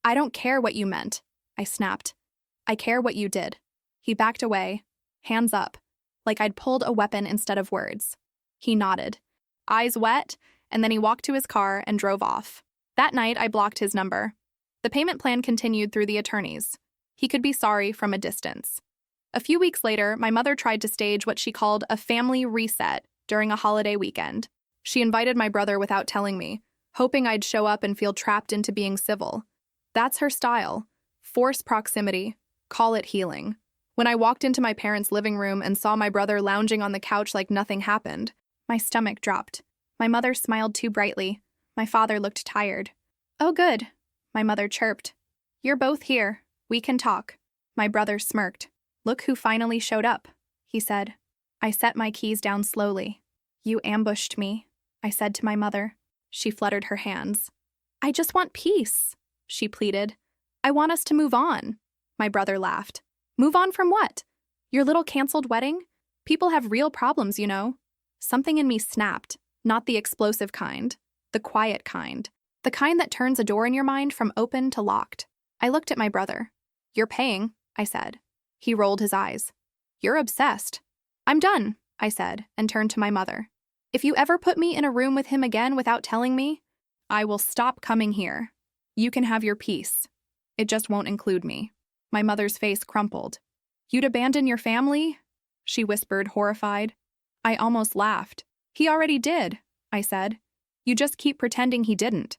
I don't care what you meant," I snapped. "I care what you did." He backed away, hands up, like I'd pulled a weapon instead of words. He nodded, eyes wet, and then he walked to his car and drove off. That night, I blocked his number. The payment plan continued through the attorneys. He could be sorry from a distance. A few weeks later, my mother tried to stage what she called a family reset during a holiday weekend. She invited my brother without telling me, hoping I'd show up and feel trapped into being civil. That's her style. Force proximity. Call it healing. When I walked into my parents' living room and saw my brother lounging on the couch like nothing happened, my stomach dropped. My mother smiled too brightly. My father looked tired. "Oh, good," my mother chirped. "You're both here. We can talk." My brother smirked. "Look who finally showed up," he said. I set my keys down slowly. "You ambushed me," I said to my mother. She fluttered her hands. "I just want peace," she pleaded. "I want us to move on." My brother laughed. "Move on from what? Your little canceled wedding? People have real problems, you know." Something in me snapped, not the explosive kind, the quiet kind, the kind that turns a door in your mind from open to locked. I looked at my brother. "You're paying," I said. He rolled his eyes. "You're obsessed." "I'm done," I said, and turned to my mother. "If you ever put me in a room with him again without telling me, I will stop coming here. You can have your peace. It just won't include me." My mother's face crumpled. "You'd abandon your family?" she whispered, horrified. I almost laughed. "He already did," I said. "You just keep pretending he didn't."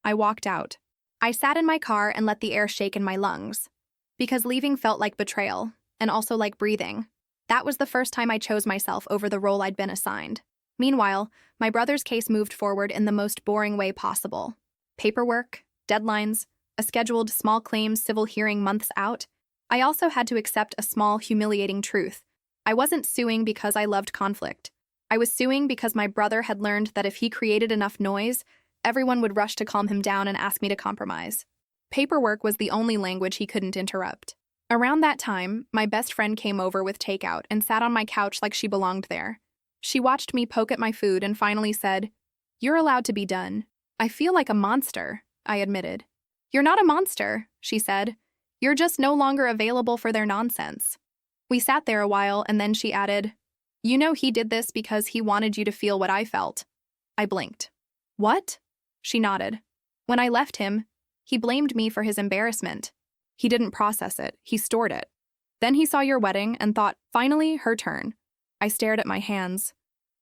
I walked out. I sat in my car and let the air shake in my lungs. Because leaving felt like betrayal, and also like breathing. That was the first time I chose myself over the role I'd been assigned. Meanwhile, my brother's case moved forward in the most boring way possible. Paperwork, deadlines, a scheduled small claims civil hearing months out. I also had to accept a small, humiliating truth. I wasn't suing because I loved conflict. I was suing because my brother had learned that if he created enough noise, everyone would rush to calm him down and ask me to compromise. Paperwork was the only language he couldn't interrupt. Around that time, my best friend came over with takeout and sat on my couch like she belonged there. She watched me poke at my food and finally said, "You're allowed to be done." "I feel like a monster," I admitted. "You're not a monster," she said. "You're just no longer available for their nonsense." We sat there a while and then she added, "You know he did this because he wanted you to feel what I felt." I blinked. "What?" She nodded. "When I left him, he blamed me for his embarrassment. He didn't process it, he stored it. Then he saw your wedding and thought, finally, her turn." I stared at my hands.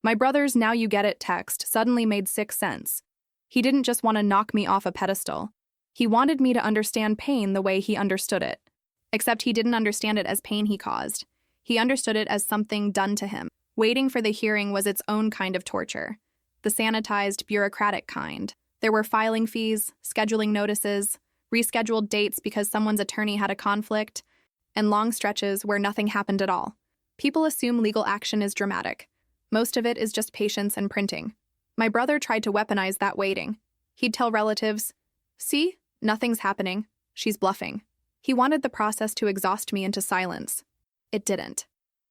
My brother's "now you get it" text suddenly made 6 cents. He didn't just want to knock me off a pedestal. He wanted me to understand pain the way he understood it. Except he didn't understand it as pain he caused. He understood it as something done to him. Waiting for the hearing was its own kind of torture. The sanitized, bureaucratic kind. There were filing fees, scheduling notices, rescheduled dates because someone's attorney had a conflict, and long stretches where nothing happened at all. People assume legal action is dramatic. Most of it is just patience and printing. My brother tried to weaponize that waiting. He'd tell relatives, "See, nothing's happening. She's bluffing." He wanted the process to exhaust me into silence. It didn't.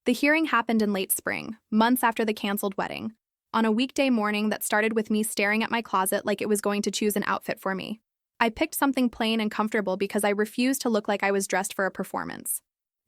The hearing happened in late spring, months after the canceled wedding, on a weekday morning that started with me staring at my closet like it was going to choose an outfit for me. I picked something plain and comfortable because I refused to look like I was dressed for a performance.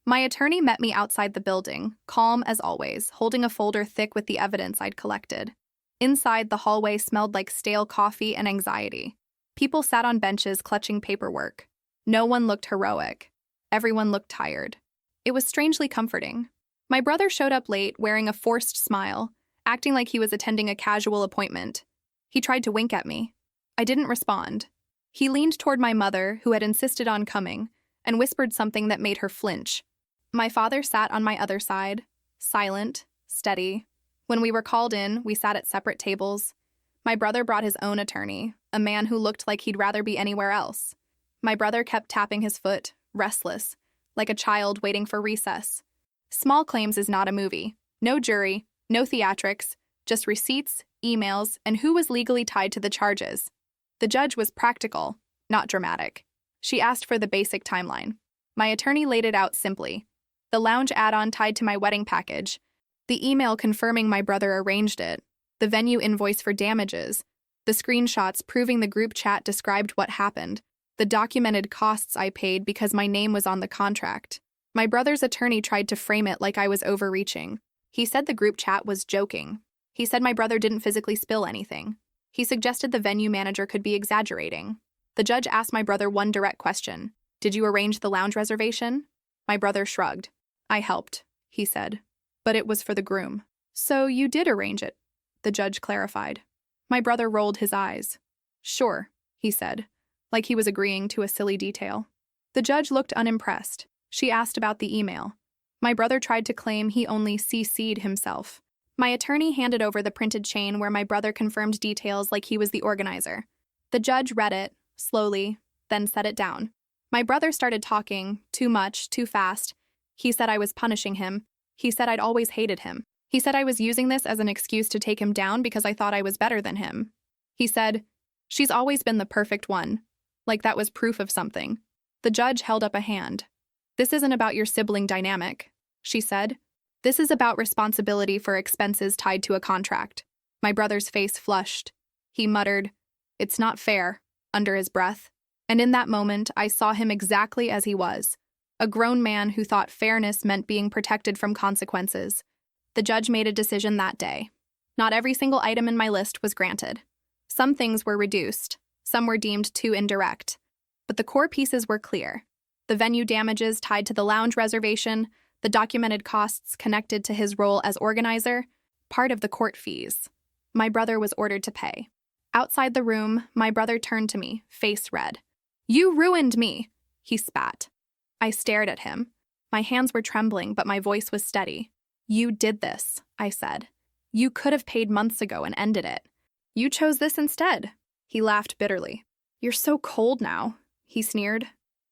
My attorney met me outside the building, calm as always, holding a folder thick with the evidence I'd collected. Inside, the hallway smelled like stale coffee and anxiety. People sat on benches clutching paperwork. No one looked heroic. Everyone looked tired. It was strangely comforting. My brother showed up late, wearing a forced smile, acting like he was attending a casual appointment. He tried to wink at me. I didn't respond. He leaned toward my mother, who had insisted on coming, and whispered something that made her flinch. My father sat on my other side, silent, steady. When we were called in, we sat at separate tables. My brother brought his own attorney, a man who looked like he'd rather be anywhere else. My brother kept tapping his foot, restless, like a child waiting for recess. Small claims is not a movie. No jury, no theatrics, just receipts, emails, and who was legally tied to the charges. The judge was practical, not dramatic. She asked for the basic timeline. My attorney laid it out simply. The lounge add-on tied to my wedding package, the email confirming my brother arranged it, the venue invoice for damages, the screenshots proving the group chat described what happened, the documented costs I paid because my name was on the contract. My brother's attorney tried to frame it like I was overreaching. He said the group chat was joking. He said my brother didn't physically spill anything. He suggested the venue manager could be exaggerating. The judge asked my brother one direct question. "Did you arrange the lounge reservation?" My brother shrugged. "I helped," he said. "But it was for the groom." "So you did arrange it," the judge clarified. My brother rolled his eyes. Sure, he said, like he was agreeing to a silly detail. The judge looked unimpressed. She asked about the email. My brother tried to claim he only CC'd himself. My attorney handed over the printed chain where my brother confirmed details like he was the organizer. The judge read it, slowly, then set it down. My brother started talking, too much, too fast. He said I was punishing him. He said I'd always hated him. He said I was using this as an excuse to take him down because I thought I was better than him. He said, "She's always been the perfect one." Like that was proof of something. The judge held up a hand. "This isn't about your sibling dynamic," she said. "This is about responsibility for expenses tied to a contract." My brother's face flushed. He muttered, "It's not fair," under his breath. And in that moment, I saw him exactly as he was, a grown man who thought fairness meant being protected from consequences. The judge made a decision that day. Not every single item in my list was granted. Some things were reduced, some were deemed too indirect. But the core pieces were clear. The venue damages tied to the lounge reservation, the documented costs connected to his role as organizer, part of the court fees. My brother was ordered to pay. Outside the room, my brother turned to me, face red. "You ruined me," he spat. I stared at him. My hands were trembling, but my voice was steady. "You did this," I said. "You could have paid months ago and ended it. You chose this instead." He laughed bitterly. "You're so cold now," he sneered.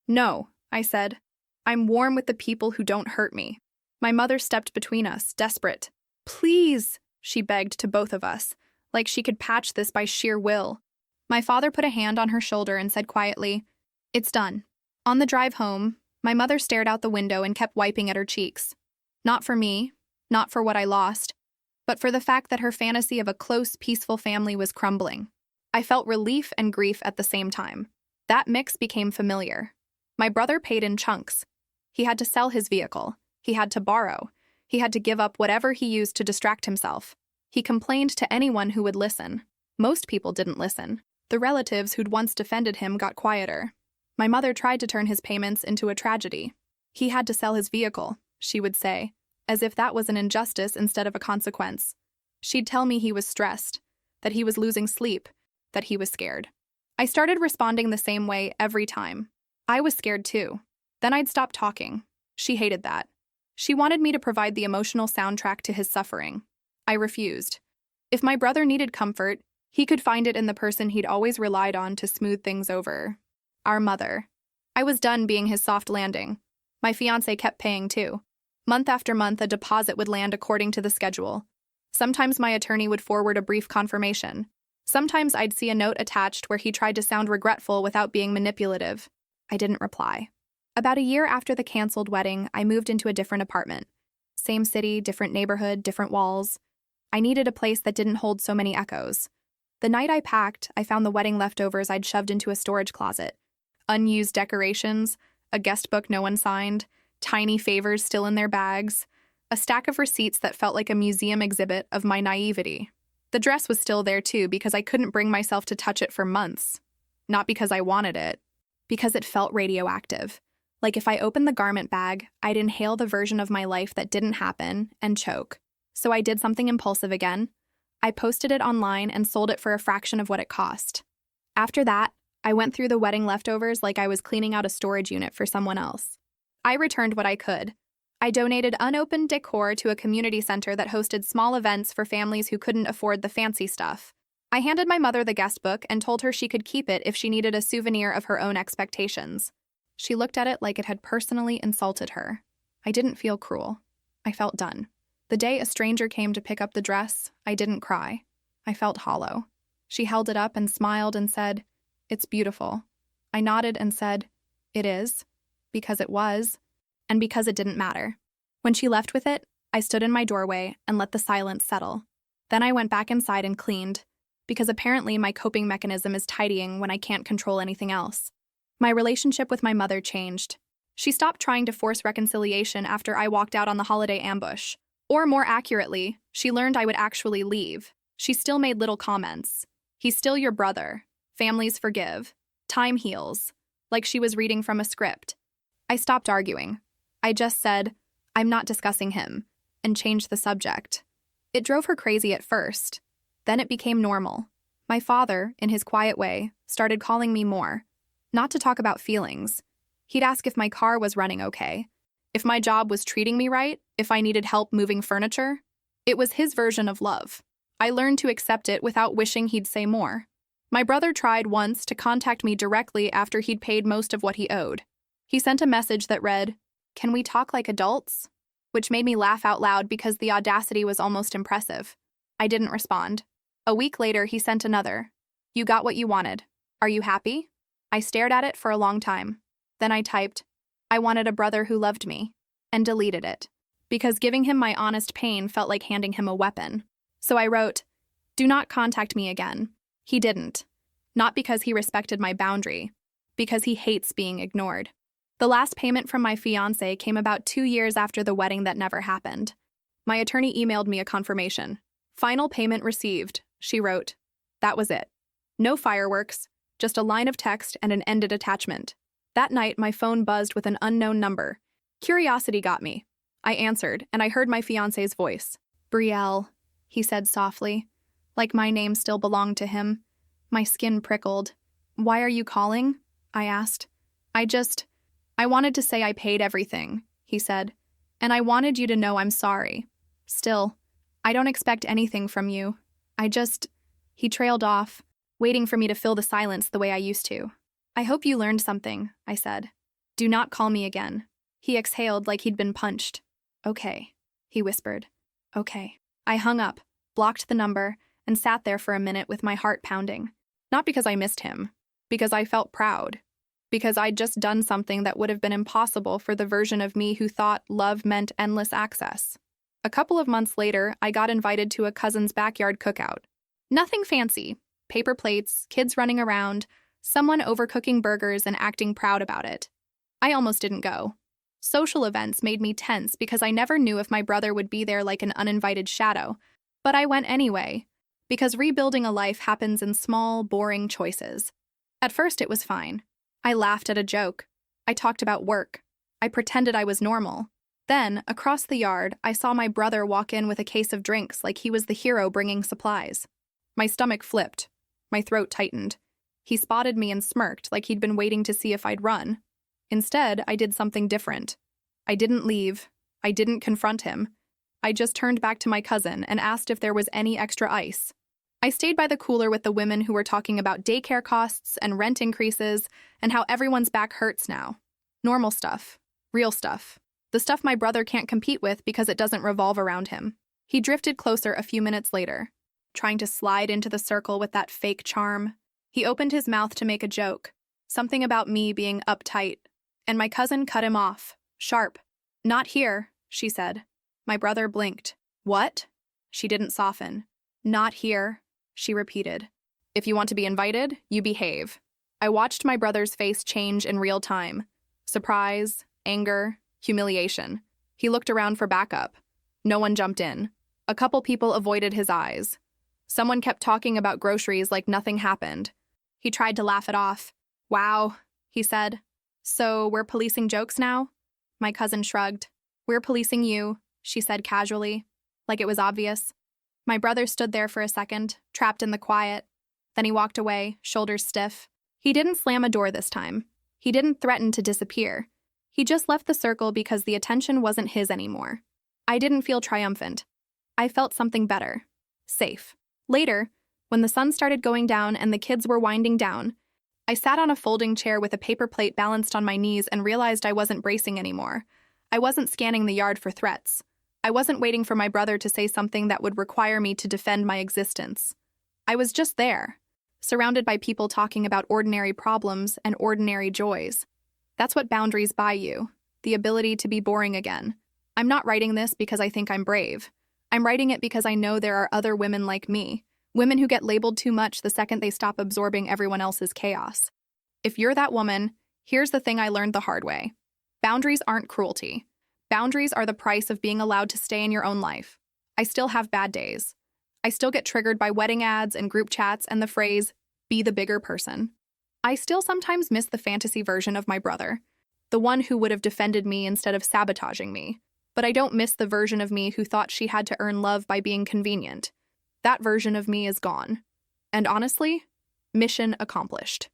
"No," I said. "I'm warm with the people who don't hurt me." My mother stepped between us, desperate. "Please," she begged to both of us, like she could patch this by sheer will. My father put a hand on her shoulder and said quietly, "It's done." On the drive home, my mother stared out the window and kept wiping at her cheeks. Not for me, not for what I lost, but for the fact that her fantasy of a close, peaceful family was crumbling. I felt relief and grief at the same time. That mix became familiar. My brother paid in chunks. He had to sell his vehicle. He had to borrow. He had to give up whatever he used to distract himself. He complained to anyone who would listen. Most people didn't listen. The relatives who'd once defended him got quieter. My mother tried to turn his payments into a tragedy. He had to sell his vehicle, she would say, as if that was an injustice instead of a consequence. She'd tell me he was stressed, that he was losing sleep, that he was scared. I started responding the same way every time. I was scared too. Then I'd stop talking. She hated that. She wanted me to provide the emotional soundtrack to his suffering. I refused. If my brother needed comfort, he could find it in the person he'd always relied on to smooth things over. Our mother. I was done being his soft landing. My fiancé kept paying too. Month after month, a deposit would land according to the schedule. Sometimes my attorney would forward a brief confirmation. Sometimes I'd see a note attached where he tried to sound regretful without being manipulative. I didn't reply. About a year after the canceled wedding, I moved into a different apartment. Same city, different neighborhood, different walls. I needed a place that didn't hold so many echoes. The night I packed, I found the wedding leftovers I'd shoved into a storage closet. Unused decorations, a guest book no one signed, tiny favors still in their bags, a stack of receipts that felt like a museum exhibit of my naivety. The dress was still there too because I couldn't bring myself to touch it for months. Not because I wanted it, because it felt radioactive. Like if I opened the garment bag, I'd inhale the version of my life that didn't happen and choke. So I did something impulsive again. I posted it online and sold it for a fraction of what it cost. After that, I went through the wedding leftovers like I was cleaning out a storage unit for someone else. I returned what I could. I donated unopened decor to a community center that hosted small events for families who couldn't afford the fancy stuff. I handed my mother the guest book and told her she could keep it if she needed a souvenir of her own expectations. She looked at it like it had personally insulted her. I didn't feel cruel. I felt done. The day a stranger came to pick up the dress, I didn't cry. I felt hollow. She held it up and smiled and said, "It's beautiful." I nodded and said, "It is," because it was, and because it didn't matter. When she left with it, I stood in my doorway and let the silence settle. Then I went back inside and cleaned, because apparently my coping mechanism is tidying when I can't control anything else. My relationship with my mother changed. She stopped trying to force reconciliation after I walked out on the holiday ambush. Or more accurately, she learned I would actually leave. She still made little comments. "He's still your brother. Families forgive. Time heals." Like she was reading from a script. I stopped arguing. I just said, "I'm not discussing him," and changed the subject. It drove her crazy at first. Then it became normal. My father, in his quiet way, started calling me more. Not to talk about feelings. He'd ask if my car was running okay, if my job was treating me right, if I needed help moving furniture. It was his version of love. I learned to accept it without wishing he'd say more. My brother tried once to contact me directly after he'd paid most of what he owed. He sent a message that read, "Can we talk like adults?" which made me laugh out loud because the audacity was almost impressive. I didn't respond. A week later, he sent another. "You got what you wanted. Are you happy?" I stared at it for a long time. Then I typed, "I wanted a brother who loved me," and deleted it, because giving him my honest pain felt like handing him a weapon. So I wrote, "Do not contact me again." He didn't. Not because he respected my boundary, because he hates being ignored. The last payment from my fiancé came about 2 years after the wedding that never happened. My attorney emailed me a confirmation. "Final payment received," she wrote. That was it. No fireworks, just a line of text and an ended attachment. That night, my phone buzzed with an unknown number. Curiosity got me. I answered, and I heard my fiancé's voice. "Brielle," he said softly, like my name still belonged to him. My skin prickled. "Why are you calling?" I asked. I wanted to say I paid everything," he said, "and I wanted you to know I'm sorry. Still, I don't expect anything from you. He trailed off, waiting for me to fill the silence the way I used to. "I hope you learned something," I said. "Do not call me again." He exhaled like he'd been punched. "Okay," he whispered. "Okay." I hung up, blocked the number, and sat there for a minute with my heart pounding. Not because I missed him, because I felt proud. Because I'd just done something that would have been impossible for the version of me who thought love meant endless access. A couple of months later, I got invited to a cousin's backyard cookout. Nothing fancy. Paper plates, kids running around, someone overcooking burgers and acting proud about it. I almost didn't go. Social events made me tense because I never knew if my brother would be there like an uninvited shadow. But I went anyway, because rebuilding a life happens in small, boring choices. At first, it was fine. I laughed at a joke. I talked about work. I pretended I was normal. Then, across the yard, I saw my brother walk in with a case of drinks like he was the hero bringing supplies. My stomach flipped. My throat tightened. He spotted me and smirked like he'd been waiting to see if I'd run. Instead, I did something different. I didn't leave. I didn't confront him. I just turned back to my cousin and asked if there was any extra ice. I stayed by the cooler with the women who were talking about daycare costs and rent increases and how everyone's back hurts now. Normal stuff. Real stuff. The stuff my brother can't compete with because it doesn't revolve around him. He drifted closer a few minutes later, trying to slide into the circle with that fake charm. He opened his mouth to make a joke, something about me being uptight, and my cousin cut him off, sharp. "Not here," she said. My brother blinked. "What?" She didn't soften. "Not here," she repeated. "If you want to be invited, you behave." I watched my brother's face change in real time. Surprise, anger, humiliation. He looked around for backup. No one jumped in. A couple people avoided his eyes. Someone kept talking about groceries like nothing happened. He tried to laugh it off. "Wow," he said. "So we're policing jokes now?" My cousin shrugged. "We're policing you," she said casually, like it was obvious. My brother stood there for a second, trapped in the quiet. Then he walked away, shoulders stiff. He didn't slam a door this time. He didn't threaten to disappear. He just left the circle because the attention wasn't his anymore. I didn't feel triumphant. I felt something better. Safe. Later, when the sun started going down and the kids were winding down, I sat on a folding chair with a paper plate balanced on my knees and realized I wasn't bracing anymore. I wasn't scanning the yard for threats. I wasn't waiting for my brother to say something that would require me to defend my existence. I was just there, surrounded by people talking about ordinary problems and ordinary joys. That's what boundaries buy you, the ability to be boring again. I'm not writing this because I think I'm brave. I'm writing it because I know there are other women like me, women who get labeled too much the second they stop absorbing everyone else's chaos. If you're that woman, here's the thing I learned the hard way. Boundaries aren't cruelty. Boundaries are the price of being allowed to stay in your own life. I still have bad days. I still get triggered by wedding ads and group chats and the phrase, "be the bigger person." I still sometimes miss the fantasy version of my brother, the one who would have defended me instead of sabotaging me. But I don't miss the version of me who thought she had to earn love by being convenient. That version of me is gone. And honestly, mission accomplished.